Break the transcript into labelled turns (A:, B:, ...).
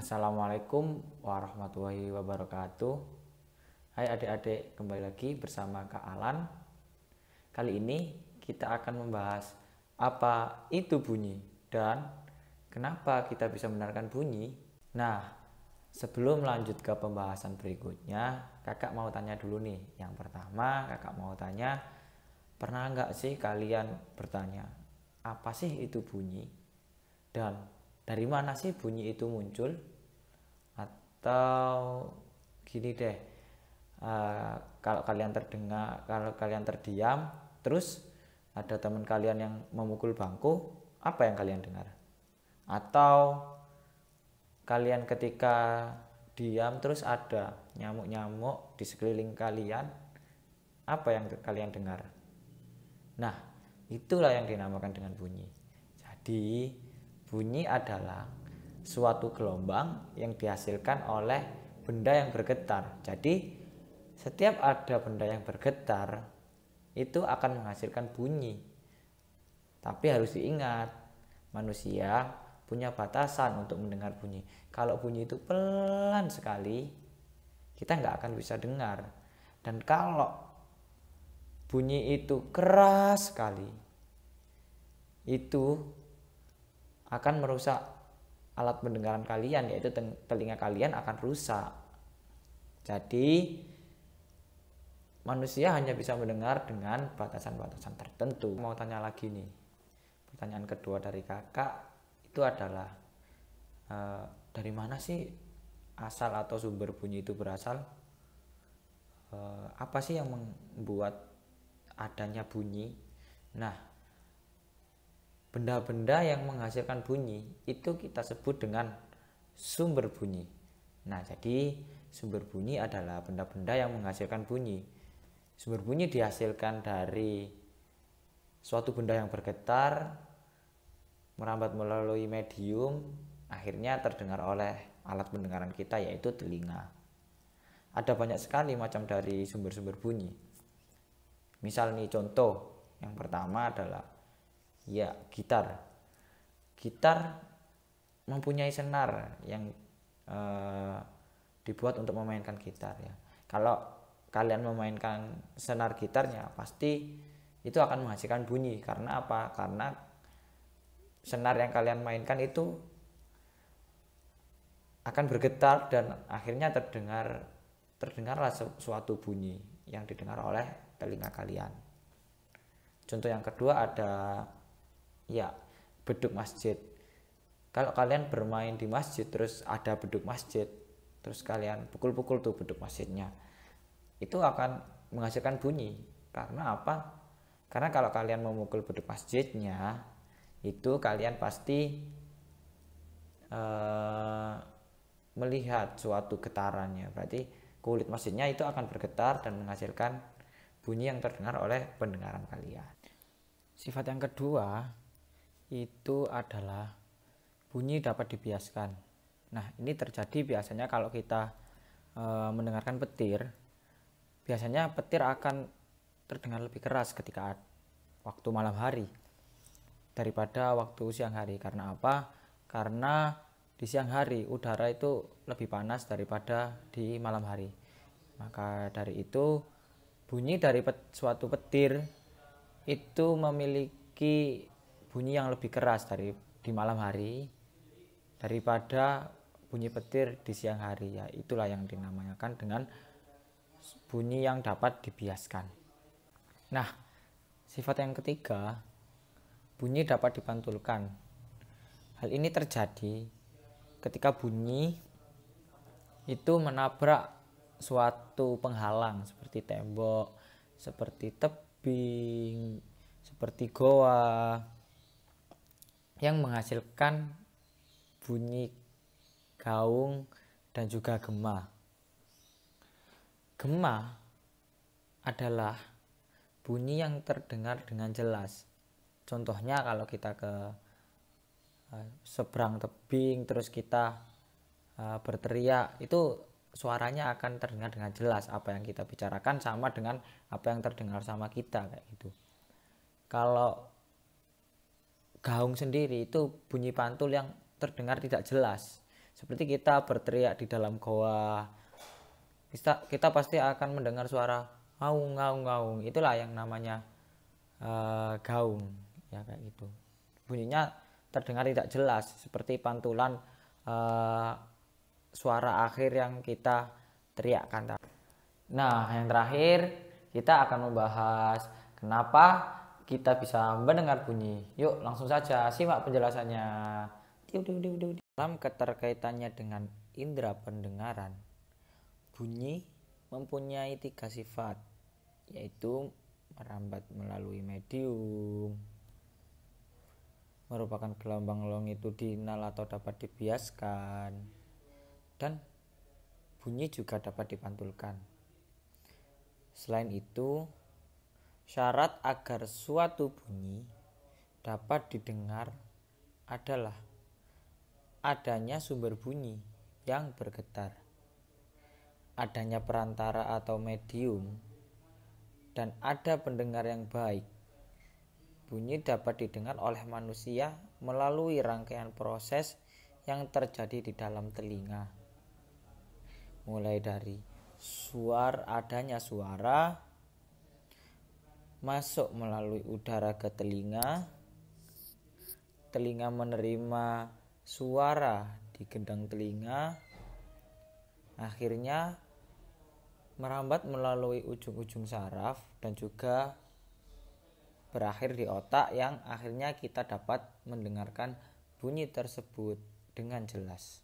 A: Assalamualaikum warahmatullahi wabarakatuh. Hai adik-adik, kembali lagi bersama Kak Alan. Kali ini kita akan membahas apa itu bunyi dan kenapa kita bisa mendengarkan bunyi. Nah, sebelum lanjut ke pembahasan berikutnya, kakak mau tanya dulu nih. Yang pertama, kakak mau tanya, pernah nggak sih kalian bertanya, apa sih itu bunyi? Dan dari mana sih bunyi itu muncul? Atau gini deh, kalau kalian terdiam, terus ada teman kalian yang memukul bangku, apa yang kalian dengar? Atau kalian ketika diam terus ada nyamuk-nyamuk di sekeliling kalian, apa yang kalian dengar? Nah, itulah yang dinamakan dengan bunyi. Jadi bunyi adalah suatu gelombang yang dihasilkan oleh benda yang bergetar. Jadi setiap ada benda yang bergetar itu akan menghasilkan bunyi. Tapi harus diingat, manusia punya batasan untuk mendengar bunyi. Kalau bunyi itu pelan sekali, kita nggak akan bisa dengar. Dan kalau bunyi itu keras sekali, itu akan merusak alat pendengaran kalian, yaitu telinga kalian akan rusak. Jadi manusia hanya bisa mendengar dengan batasan-batasan tertentu. Mau tanya lagi nih, pertanyaan kedua dari kakak itu adalah dari mana sih asal atau sumber bunyi itu berasal? Apa sih yang membuat adanya bunyi? Nah, benda-benda yang menghasilkan bunyi itu kita sebut dengan sumber bunyi. Nah, jadi sumber bunyi adalah benda-benda yang menghasilkan bunyi. Sumber bunyi dihasilkan dari suatu benda yang bergetar, merambat melalui medium, akhirnya terdengar oleh alat pendengaran kita, yaitu telinga. Ada banyak sekali macam dari sumber-sumber bunyi. Misal nih contoh, yang pertama adalah gitar. Gitar mempunyai senar yang dibuat untuk memainkan gitar ya. Kalau kalian memainkan senar gitarnya, pasti itu akan menghasilkan bunyi. Karena apa? Karena senar yang kalian mainkan itu akan bergetar dan akhirnya terdengarlah suatu bunyi yang didengar oleh telinga kalian. Contoh yang kedua ada beduk masjid. Kalau kalian bermain di masjid terus ada beduk masjid, terus kalian pukul-pukul tuh beduk masjidnya, itu akan menghasilkan bunyi. Karena apa? Karena kalau kalian memukul beduk masjidnya, itu kalian pasti melihat suatu getarannya. Berarti kulit masjidnya itu akan bergetar dan menghasilkan bunyi yang terdengar oleh pendengaran kalian. Sifat yang kedua itu adalah bunyi dapat dibiaskan. Nah, ini terjadi biasanya kalau kita mendengarkan petir. Biasanya petir akan terdengar lebih keras ketika waktu malam hari daripada waktu siang hari. Karena apa? Karena di siang hari udara itu lebih panas daripada di malam hari. Maka dari itu bunyi dari suatu petir itu memiliki bunyi yang lebih keras di malam hari daripada bunyi petir di siang hari. Ya, itulah yang dinamakan dengan bunyi yang dapat dibiaskan. Nah, sifat yang ketiga, bunyi dapat dipantulkan. Hal ini terjadi ketika bunyi itu menabrak suatu penghalang seperti tembok, seperti tebing, seperti goa, yang menghasilkan bunyi gaung dan juga gema. Gema adalah bunyi yang terdengar dengan jelas. Contohnya kalau kita ke seberang tebing terus kita berteriak, itu suaranya akan terdengar dengan jelas. Apa yang kita bicarakan sama dengan apa yang terdengar sama kita, kayak gitu. Kalau gaung sendiri itu bunyi pantul yang terdengar tidak jelas, Seperti kita berteriak di dalam goa, kita pasti akan mendengar suara ngaung ngaung ngaung. Itulah yang namanya gaung, ya kayak gitu. Bunyinya terdengar tidak jelas seperti pantulan suara akhir yang kita teriakkan. Nah, yang terakhir kita akan membahas kenapa kita bisa mendengar bunyi. Yuk langsung saja simak penjelasannya. Dalam keterkaitannya dengan indera pendengaran, bunyi mempunyai 3 sifat, yaitu merambat melalui medium, merupakan gelombang longitudinal atau dapat dibiaskan, dan bunyi juga dapat dipantulkan. Selain itu, syarat agar suatu bunyi dapat didengar adalah adanya sumber bunyi yang bergetar, adanya perantara atau medium, dan ada pendengar yang baik. Bunyi dapat didengar oleh manusia melalui rangkaian proses yang terjadi di dalam telinga, mulai dari adanya suara masuk melalui udara ke telinga, telinga menerima suara di gendang telinga, akhirnya merambat melalui ujung-ujung saraf dan juga berakhir di otak yang akhirnya kita dapat mendengarkan bunyi tersebut dengan jelas.